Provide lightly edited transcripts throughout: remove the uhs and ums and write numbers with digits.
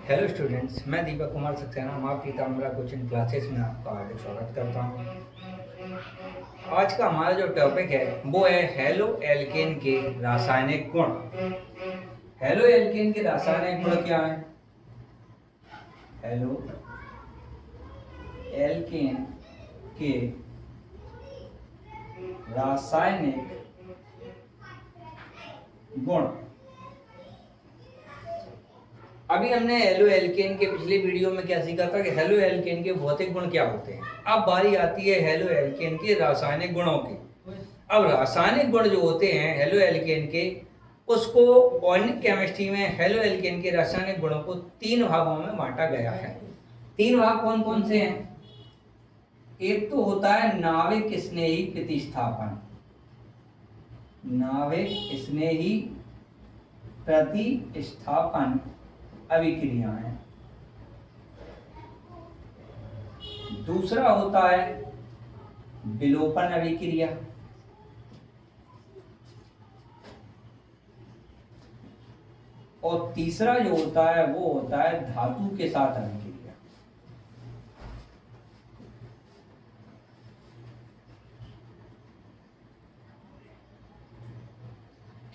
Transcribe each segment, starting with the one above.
Hello students, मैं दीपक कुमार सक्सेना आपकी तामरा coaching classes में आपका हार्दिक स्वागत करता हूं। आज का हमारा जो टॉपिक है वो है हेलो एल्केन के रासायनिक गुण। हेलो एल्केन के रासायनिक गुण क्या है? हेलो एल्केन के रासायनिक गुण। अभी हमने हेलो एल्केन के पिछले वीडियो में क्या सीखा था कि हेलो एल्केन के भौतिक गुण क्या होते हैं। अब बारी आती है हेलो एल्केन के रासायनिक गुणों की। अब रासायनिक गुण जो होते हैं हेलो एल्केन के, उसको ऑर्गेनिक केमिस्ट्री में हेलो एल्केन के रासायनिक गुणों को 3 भागों में बांटा गया है। 3 भाग कौन कौन से हैं? एक तो होता है नाविक स्नेही प्रतिस्थापन। नाविक स्नेही प्रतिस्थापन अभिक्रियाएं। दूसरा होता है विलोपन अभिक्रिया। और तीसरा जो होता है वो होता है धातु के साथ अभिक्रिया।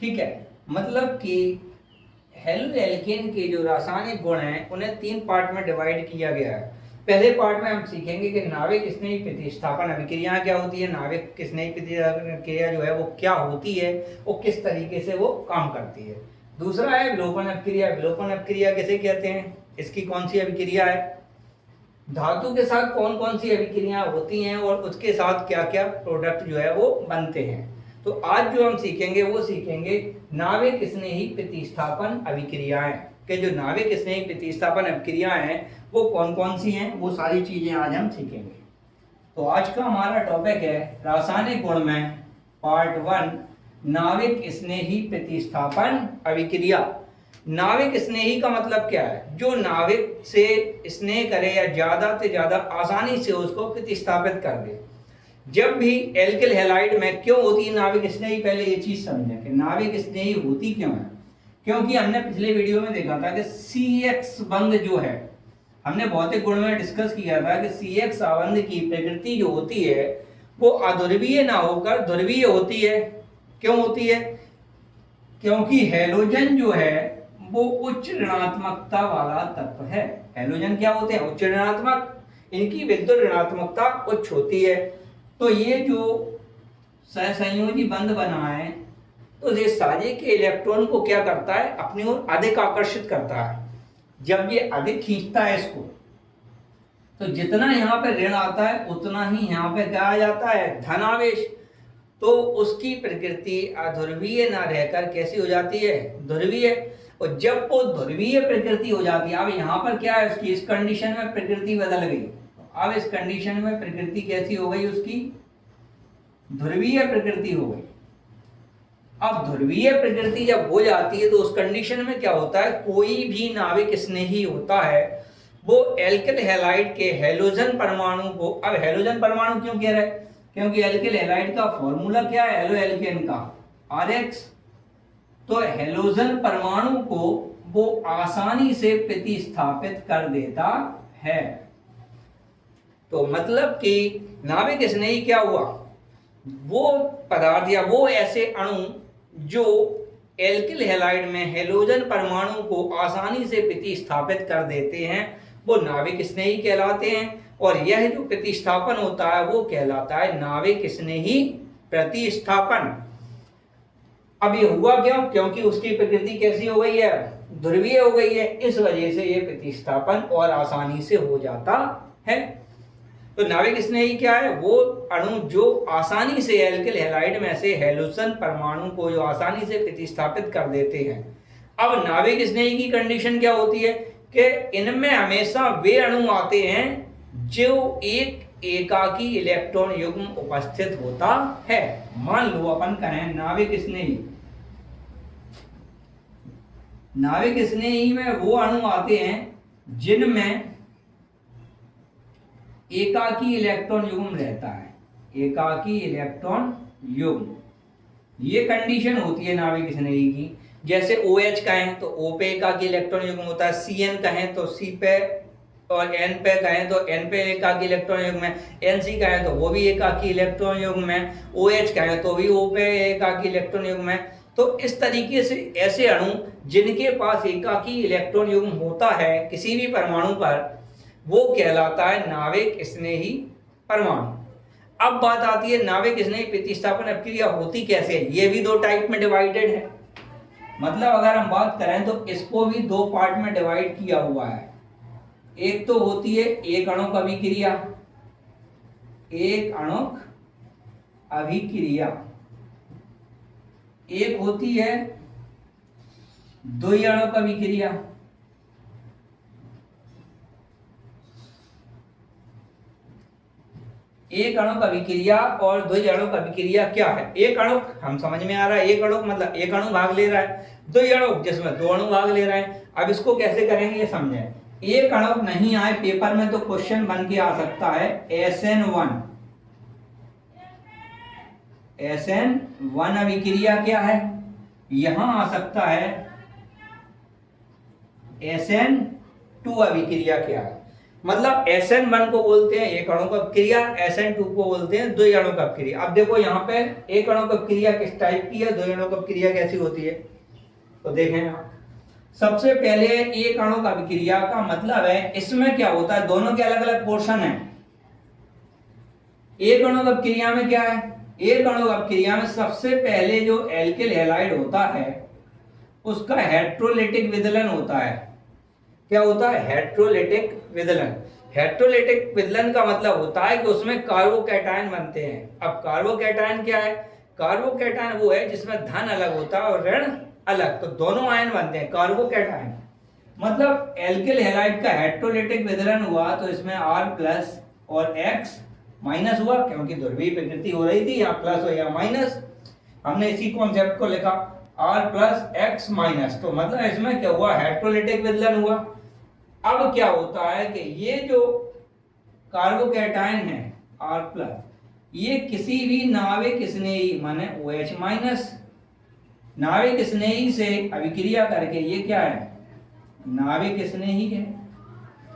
ठीक है, मतलब कि हेलो एल्केन के जो रासायनिक गुण हैं उन्हें 3 पार्ट में डिवाइड किया गया है। पहले पार्ट में हम सीखेंगे कि नाविक स्नेही प्रतिस्थापन अभिक्रियाएं क्या होती है, नाविक स्नेही प्रतिक्रिया जो है वो क्या होती है, वो किस तरीके से वो काम करती है। दूसरा है विलोपन अभिक्रिया। विलोपन अभिक्रिया किसे कहते हैं, इसकी कौन सी अभिक्रिया है, धातु के साथ कौन कौन सी अभिक्रियाएं होती हैं और उसके साथ क्या क्या प्रोडक्ट जो है वो बनते हैं। तो आज जो हम सीखेंगे वो सीखेंगे नाविक स्नेही प्रतिस्थापन अभिक्रियाएं के जो नाविक स्नेही प्रतिस्थापन अभिक्रियाएं हैं वो कौन कौन सी हैं, वो सारी चीजें आज हम सीखेंगे। तो आज का हमारा टॉपिक है रासायनिक गुण में पार्ट 1 नाविक स्नेही प्रतिस्थापन अभिक्रिया। नाविक स्नेही का मतलब क्या है, जो नाविक से स्नेह करे या ज्यादा से ज्यादा आसानी से उसको प्रतिस्थापित कर दे। जब भी एल्किल हैलाइड में क्यों होती है नाविक स्नेही, पहले ये चीज समझें कि नाविक स्नेही होती क्यों है। क्योंकि हमने पिछले वीडियो में देखा था कि CX बंध जो है, हमने भौतिक गुण में डिस्कस किया था कि CX आबंध की प्रकृति जो होती है वो अध्रुवीय ना होकर ध्रुवीय होती है। क्यों होती है? क्योंकि हैलोजन जो है वो उच्च ऋणात्मकता वाला तत्व है। हैलोजन क्या होते हैं? उच्च ऋणात्मक, इनकी विद्युत ऋणात्मकता उच्च होती है। तो ये जो सहसंयोजी बंध बना है तो ये साझे के इलेक्ट्रॉन को क्या करता है, अपनी ओर अधिक आकर्षित करता है। जब ये अधिक खींचता है इसको, तो जितना यहाँ पे ऋण आता है उतना ही यहाँ पे क्या आ जाता है, धनावेश। तो उसकी प्रकृति अध्रुवीय ना रहकर कैसी हो जाती है, ध्रुवीय। और जब वो ध्रुवीय प्रकृति हो जाती है, अब यहाँ पर क्या है उसकी, इस कंडीशन में प्रकृति बदल गई। अब इस कंडीशन में प्रकृति कैसी हो गई, उसकी ध्रुवीय प्रकृति हो गई। अब ध्रुवीय प्रकृति जब हो जाती है तो उस कंडीशन में क्या होता है, कोई भी नाविक स्नेही होता है वो एल्किल हैलाइड के हैलोजन परमाणु को, अब हैलोजन परमाणु क्यों कह रहे हैं, क्योंकि एल्किल हैलाइड का फॉर्मूला क्या है, हेलो एल्केन का RH। तो हैलोजन परमाणु को वो आसानी से प्रतिस्थापित कर देता है। तो मतलब कि नाविक स्नेही क्या हुआ, वो पदार्थ या वो ऐसे अणु जो एल्किल हैलाइड में हैलोजन परमाणु को आसानी से प्रतिस्थापित कर देते हैं वो नाविक स्नेही कहलाते हैं। और यह जो प्रतिस्थापन होता है वो कहलाता है नाविक स्नेही प्रतिस्थापन। अब ये हुआ क्यों, क्योंकि उसकी प्रकृति कैसी हो गई है, ध्रुवीय हो गई है। इस वजह से ये प्रतिस्थापन और आसानी से हो जाता है। तो नाविक स्नेही क्या है, वो अणु जो आसानी से एल्किल हैलाइड में से हैलोजन परमाणु को जो आसानी से प्रतिस्थापित कर देते हैं। अब नाविक स्नेही की कंडीशन क्या होती है कि इनमें हमेशा वे अणु आते हैं जो एक एकाकी इलेक्ट्रॉन युग्म उपस्थित होता है। मान लो अपन कहें नाविक स्नेही, नाविक स्नेही में वो अणु आते हैं जिनमें एकाकी इलेक्ट्रॉन युग्म रहता है, एकाकी इलेक्ट्रॉन युग्म। ये कंडीशन होती है नाविक स्नेही की। जैसे OH कहें तो O पे एकाकी इलेक्ट्रॉन युग्म होता है, CN कहें तो C पे, और N पे कहें तो N पे एकाकी इलेक्ट्रॉन युग्म है, NC कहें तो वो भी एकाकी इलेक्ट्रॉन युग्म है, OH कहें तो भी O पे एकाकी इलेक्ट्रॉन युग्म है। तो इस तरीके से ऐसे अणु जिनके पास एकाकी इलेक्ट्रॉन युग्म होता है किसी भी परमाणु पर, वो कहलाता है नाविक स्नेही परमाणु। अब बात आती है नाविक स्नेही प्रतिस्थापन अभिक्रिया होती कैसे है। ये भी दो टाइप में डिवाइडेड है, मतलब अगर हम बात करें तो इसको भी दो पार्ट में डिवाइड किया हुआ है। एक तो होती है एक अणुक अभिक्रिया, एक अणुक अभिक्रिया, एक होती है द्वि अणुक अभिक्रिया। एक अणुक अभिक्रिया और द्वि अणुक अभिक्रिया क्या है। एक अणुक हम समझ में आ रहा है, एक अणुक मतलब एक अणु भाग ले रहा है, द्वि अणुक जिसमें दो अणु भाग ले रहे हैं। अब इसको कैसे करेंगे ये समझें। एक अणुक नहीं आए पेपर में तो क्वेश्चन बन के आ सकता है SN1। SN1 अभिक्रिया क्या है, यहां आ सकता है SN2 अभिक्रिया क्या है। मतलब SN1 को बोलते हैं एक अणुक अभिक्रिया, SN2 को बोलते हैं द्वि अणुक अभिक्रिया। अब देखो यहाँ पे एक अणुक अभिक्रिया किस टाइप की है, द्वि अणुक अभिक्रिया कैसी होती है, तो देखें आप। सबसे पहले एक अणुक अभिक्रिया का मतलब है इसमें क्या होता है, दोनों के अलग अलग पोर्शन है। एक अणुक अभिक्रिया में क्या है, एक अणुक अभिक्रिया में सबसे पहले जो एल्किल हैलाइड होता है उसका हेट्रोलिटिक विदलन होता है। क्या होता है, हेट्रोलिटिक विदलन। हेट्रोलिटिक विदलन का मतलब होता है कि उसमें कार्बोकैटायन बनते हैं। अब कार्बोकैटायन क्या है, कार्बोकैटायन वो है जिसमें धन अलग होता है और ऋण अलग, तो दोनों आयन बनते हैं कार्बोकैटायन। मतलब एल्किल हैलाइड का हेट्रोलिटिक विदलन हुआ तो इसमें R+ और X- हुआ, क्योंकि ध्रुवीय प्रकृति हो रही थी, यहाँ प्लस और यहाँ माइनस। हमने इसी कॉन्सेप्ट को लिखा R+ X-, तो मतलब इसमें क्या हुआ, हेट्रोलिटिक विदलन हुआ। अब क्या होता है कि ये जो कार्बोकैटायन है R+, ये किसी भी नाविक स्नेही माने OH-, नाविक स्नेही से अभिक्रिया करके ये क्या है, नाविक स्नेही है।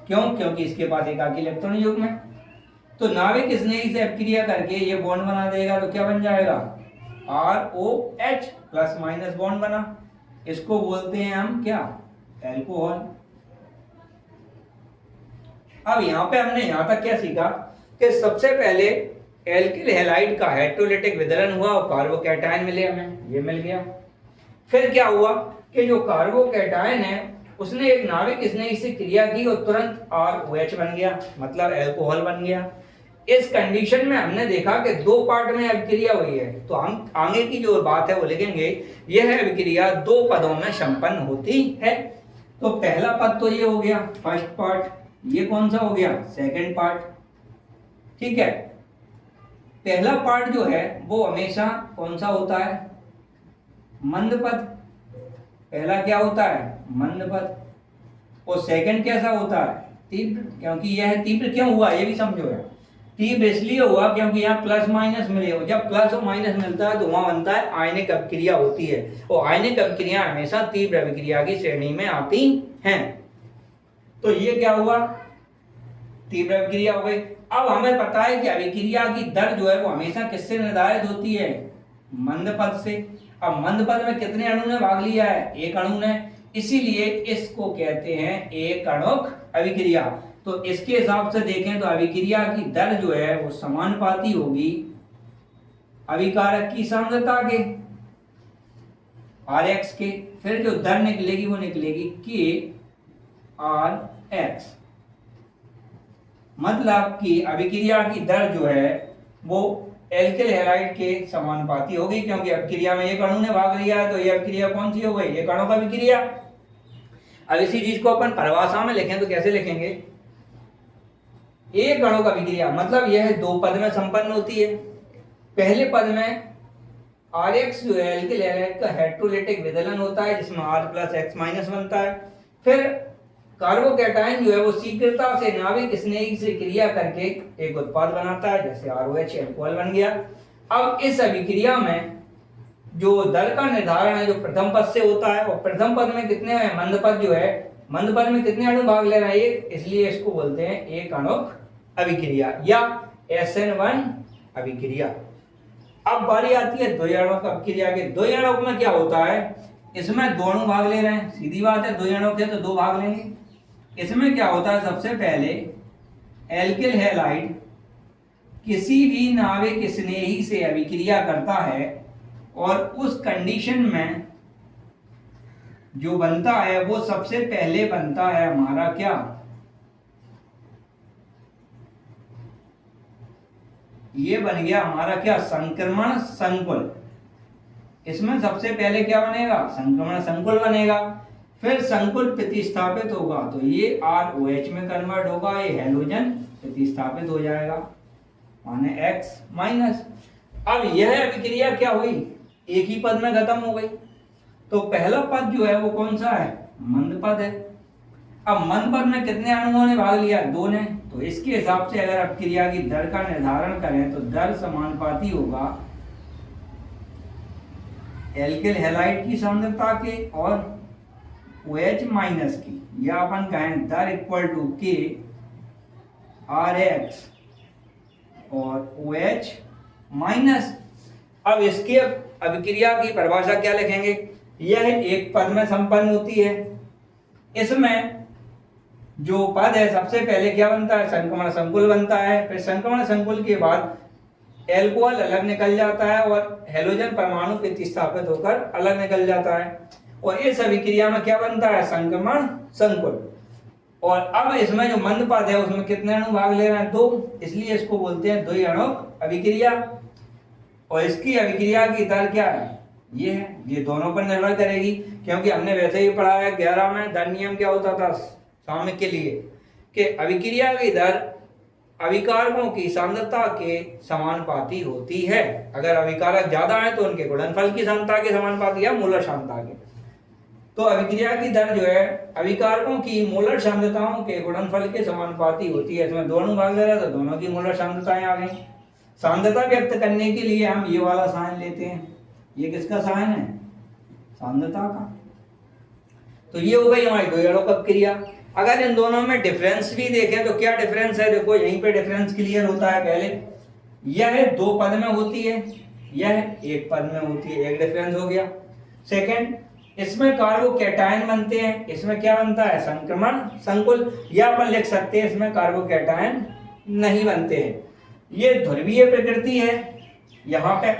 क्यों, क्योंकि इसके पास एकाकी इलेक्ट्रॉन युग्म है। तो नाविक स्नेही से अभिक्रिया करके ये बॉन्ड बना देगा, तो क्या बन जाएगा, ROH +- बॉन्ड बना। इसको बोलते हैं हम क्या, एल्कोहल। अब यहाँ पे हमने यहाँ तक क्या सीखा कि सबसे पहले एल्किल हैलाइड का हेट्रोलिटिक विदलन हुआ और कार्बोकैटायन मिले, हमें ये मिल गया। फिर क्या हुआ कि जो कार्बोकैटायन है उसने एक नाविक स्नेही से क्रिया की और तुरंत ROH बन गया, मतलब एल्कोहल बन गया। इस कंडीशन में हमने देखा कि दो पार्ट में अभिक्रिया हुई है, तो हम आगे की जो बात है वो लिखेंगे। यह अभिक्रिया दो पदों में संपन्न होती है। तो पहला पद तो ये हो गया फर्स्ट पार्ट, ये कौन सा हो गया, सेकंड पार्ट। ठीक है, पहला पार्ट जो है वो हमेशा कौन सा होता है, मंद पद। पहला क्या होता है, मंद पद। और सेकंड कैसा होता है, तीव्र। क्योंकि यह तीव्र क्यों हुआ ये भी समझो यार। तीव्र इसलिए हुआ क्योंकि यहाँ +- मिले, और जब प्लस और माइनस मिलता है तो वहां बनता है आयनिक अभिक्रिया होती है, और आयनिक अभिक्रिया हमेशा तीव्र अभिक्रिया की श्रेणी में आती हैं। तो ये क्या हुआ, तीव्र अभिक्रिया हो गई। अब हमें पता है कि अभिक्रिया की दर जो है वो हमेशा किससे निर्धारित होती है, मंद पद से। अब मंद पद में कितने अणु ने भाग लिया है, एक अणु ने, इसीलिए इसको कहते हैं एक अणुक अभिक्रिया। तो इसके हिसाब से देखें तो अभिक्रिया की दर जो है वो समानुपाती होगी अभिकारक की सांद्रता के, Rx के। फिर जो दर निकलेगी वो निकलेगी KRx। मतलब कि अभिक्रिया की दर जो है वो एल्किल हैलाइड के समानुपाती होगी, क्योंकि अभिक्रिया में एक अणु ने भाग लिया है, तो ये अभिक्रिया कौन सी हो गई, एक अणु का अभिक्रिया। अब इसी चीज को अपन परिभाषा में लिखें तो कैसे लिखेंगे, एक अणु का अभिक्रिया मतलब यह दो पद में संपन्न होती है। पहले पद में Rx जो है एल्किल हैलाइड का हेट्रोलिटिक विदलन होता है जिसमें R+ X- बनता है। फिर कार्बोकैटायन जो है वो शीघ्रता से नाविक स्नेही से क्रिया करके एक उत्पाद बनाता है, जैसे ROH एल्कोहल बन गया। अब इस अभिक्रिया में जो दर का निर्धारण है जो प्रथम पद से होता है, और प्रथम पद में कितने हैं, मंद पद जो है, मंद पद में कितने अणु भाग ले रहे हैं, एक, इसलिए इसको बोलते हैं एक आणुक अभिक्रिया या SN1 अभिक्रिया। अब बारी आती है द्वि-आणुक अभिक्रिया की। द्वि-आणुक में क्या होता है, इसमें दो अणु भाग ले रहे हैं, सीधी बात है, द्वि-आणुक है तो दो भाग लेंगे। इसमें क्या होता है, सबसे पहले एल्किल हैलाइड किसी भी नाविक स्नेही से अभिक्रिया करता है और उस कंडीशन में जो बनता है वो सबसे पहले बनता है हमारा क्या, ये बन गया हमारा क्या, संक्रमण संकुल। इसमें सबसे पहले क्या बनेगा, संक्रमण संकुल बनेगा। फिर संकुल प्रतिस्थापित होगा तो ये ROH में कन्वर्ट होगा, ये हैलोजन प्रतिस्थापित हो जाएगा माने X माइनस। अब यह अभिक्रिया क्या हुई, एक ही पद में खत्म हो गई। तो पहला पद जो है वो कौन सा है, मंद पद है। अब मंद पद में कितने अणुओं ने भाग लिया, दो ने। तो इसके हिसाब से अगर अभिक्रिया की दर का निर्धारण करें तो दर समानुपाती होगा एल्किल हैलाइड की सांद्रता के और OH माइनस की, या अपन कहें दर इक्वल टू K RX और OH माइनस। अब इसके अभिक्रिया की परिभाषा क्या लिखेंगे, यह एक पद में संपन्न होती है। इसमें जो पद है सबसे पहले क्या बनता है, संक्रमण संकुल बनता है। फिर संक्रमण संकुल के बाद एल्कोहल अलग निकल जाता है और हैलोजन परमाणु प्रतिस्थापित होकर अलग निकल जाता है, और इस अभिक्रिया में क्या बनता है, संक्रमण संकुल। और अब इसमें जो मंद पद है उसमें कितने अणु भाग ले रहे हैं, दो, इसलिए इसको बोलते हैं द्वि-आणुक अभिक्रिया। और इसकी अभिक्रिया की दर क्या है, ये है, ये दोनों पर निर्भर करेगी, क्योंकि हमने वैसे ही पढ़ा है 11 में दर नियम क्या होता था साम्य के लिए, कि अभिक्रिया की दर अभिकारकों की सांद्रता के समानुपाती होती है। अगर अभिकारक ज्यादा है तो उनके गुणनफल की सांद्रता के समानुपाती या मोलर सांद्रता के। तो अभिक्रिया की दर जो है अभिकारकों की मोलर सांद्रताओं के गुणनफल के समानुपाती होती है। इसमें दोनों भाग ले रहा तो दोनों की मोलर सांद्रताएं आ गई। सांद्रता व्यक्त करने के लिए हम ये वाला साइन लेते हैं, ये किसका साइन है, सांद्रता का। तो ये हो गई हमारी द्वि-आणुक अभिक्रिया। अगर इन दोनों में डिफरेंस भी देखें तो क्या डिफरेंस है, देखो यहीं पे डिफरेंस क्लियर होता है। पहले यह दो पद में होती है, यह एक पद में होती है, एक डिफरेंस हो गया। सेकंड, इसमें कार्बोकैटायन बनते हैं, इसमें क्या बनता है, संक्रमण संकुल, या अपन लिख सकते हैं इसमें कार्बोकैटायन नहीं बनते हैं। ये ध्रुवीय प्रकृति है, यहाँ पे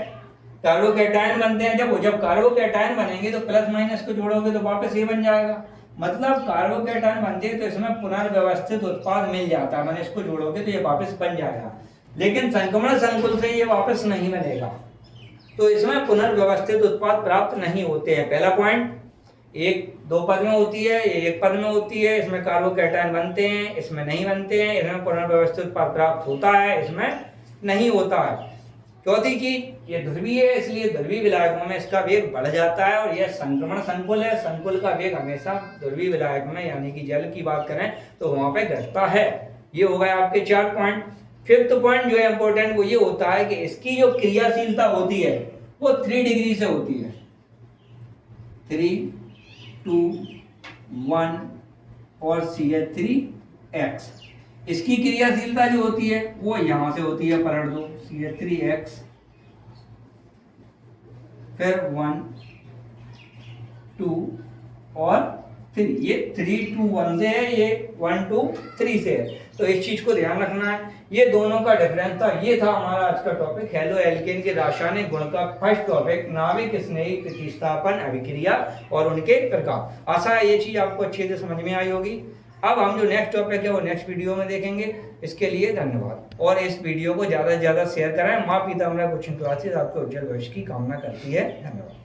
कार्बोकैटायन बनते हैं। जब कार्बोकैटायन बनेंगे तो प्लस माइनस को जोड़ोगे तो वापस ये बन जाएगा, मतलब कार्बोकैटायन बनते हैं तो इसमें पुनर्व्यवस्थित उत्पाद मिल जाता है, मैंने इसको जोड़ोगे तो ये वापस बन जाएगा। लेकिन संक्रमण संकुल से ये वापस नहीं बनेगा, तो इसमें पुनर्व्यवस्थित उत्पाद प्राप्त नहीं होते हैं। पहला पॉइंट, एक दो पद में होती है, एक पद में होती है, इसमें कार्बोकैटायन बनते हैं, इसमें नहीं बनते हैं, इसमें पुनर्व्यवस्थित उत्पाद प्राप्त होता है, इसमें नहीं होता है। चौथी चीज, ये ध्रुवीय है, इसलिए ध्रुवीय विलायकों में इसका वेग बढ़ जाता है, और यह संक्रमण संकुल है, संकुल का वेग हमेशा ध्रुवीय विलायक में यानी कि जल की बात करें तो वहां पे घटता है। ये हो गए आपके 4 पॉइंट। फिफ्थ पॉइंट जो है इंपॉर्टेंट वो ये होता है कि इसकी जो क्रियाशीलता होती है वो 3 डिग्री से होती है, 3, 2, 1 और CH3X। इसकी क्रियाशीलता जो होती है वो यहां से होती है, पलट दो, CH3X, फिर 1, 2 और 3। ये 3, 2, 1 से है, ये 1, 2, 3 से है, तो इस चीज को ध्यान रखना है। ये दोनों का डिफरेंस था। ये था हमारा आज का टॉपिक, हेलो एल्केन के रासायनिक गुण का फर्स्ट टॉपिक, नाविक स्नेही प्रतिस्थापन अभिक्रिया और उनके प्रकार। आशा है ये चीज आपको अच्छे से समझ में आई होगी। अब हम जो नेक्स्ट टॉपिक है वो नेक्स्ट वीडियो में देखेंगे। इसके लिए धन्यवाद, और इस वीडियो को ज़्यादा से ज़्यादा शेयर करें। माँ पीताम्बर कोचिंग क्लासेस आपके उज्जवल भविष्य की कामना करती है। धन्यवाद।